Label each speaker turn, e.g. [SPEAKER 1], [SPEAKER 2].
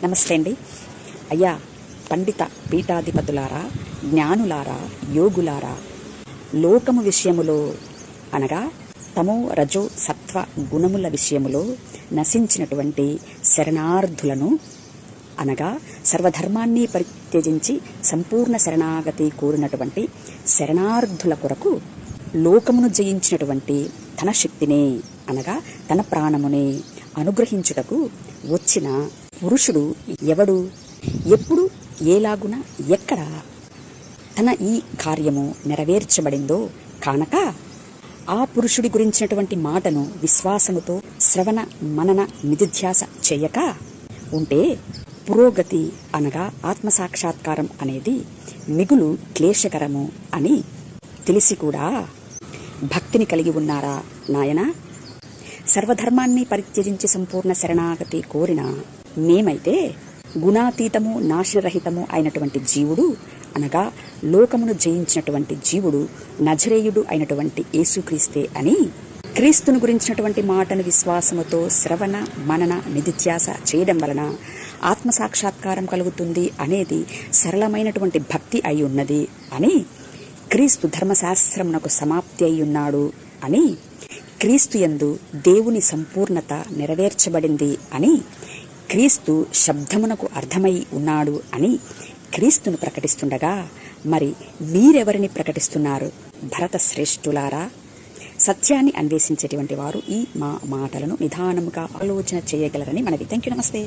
[SPEAKER 1] నమస్తే అండి. అయ్యా పండిత పీఠాధిపతులారా, జ్ఞానులారా, యోగులారా, లోకము విషయములో అనగా తమో రజో సత్వ గుణముల విషయములో నశించినటువంటి శరణార్థులను అనగా సర్వధర్మాన్ని పరిత్యజించి సంపూర్ణ శరణాగతి కోరినటువంటి శరణార్థుల కొరకు లోకమును జయించినటువంటి తన శక్తినే అనగా తన ప్రాణమునే అనుగ్రహించుటకు వచ్చిన పురుషుడు ఎవడు, ఎప్పుడు, ఏలాగున, ఎక్కడ తన ఈ కార్యము నెరవేర్చబడిందో కానక ఆ పురుషుడి గురించినటువంటి మాటను విశ్వాసముతో శ్రవణ మనన నిధిధ్యాస చేయక ఉంటే పురోగతి అనగా ఆత్మసాక్షాత్కారం అనేది మిగులు క్లేశకరము అని తెలిసి కూడా భక్తిని కలిగి ఉన్నారా నాయనా? సర్వధర్మాన్ని పరిత్యజించి సంపూర్ణ శరణాగతి కోరిన మేమైతే గుణాతీతము నాశనరహితము అయినటువంటి జీవుడు అనగా లోకమును జయించినటువంటి జీవుడు నజరేయుడు అయినటువంటి యేసుక్రీస్తే అని క్రీస్తును గురించినటువంటి మాటను విశ్వాసముతో శ్రవణ మనన నిధిధ్యాస చేయడం వలన ఆత్మసాక్షాత్కారం కలుగుతుంది అనేది సరళమైనటువంటి భక్తి అయి ఉన్నది అని, క్రీస్తు ధర్మశాస్త్రమునకు సమాప్తి అయి ఉన్నాడు అని, క్రీస్తు యందు దేవుని సంపూర్ణత నెరవేర్చబడింది అని, క్రీస్తు శబ్దమునకు అర్థమై ఉన్నాడు అని క్రీస్తును ప్రకటిస్తుండగా మరి మీరెవరిని ప్రకటిస్తున్నారు? భరత శ్రేష్ఠులారా, సత్యాన్ని అన్వేషించేటువంటి వారు ఈ మా మాటలను నిదానముగా ఆలోచన చేయగలరని మనవి. Thank you. నమస్తే.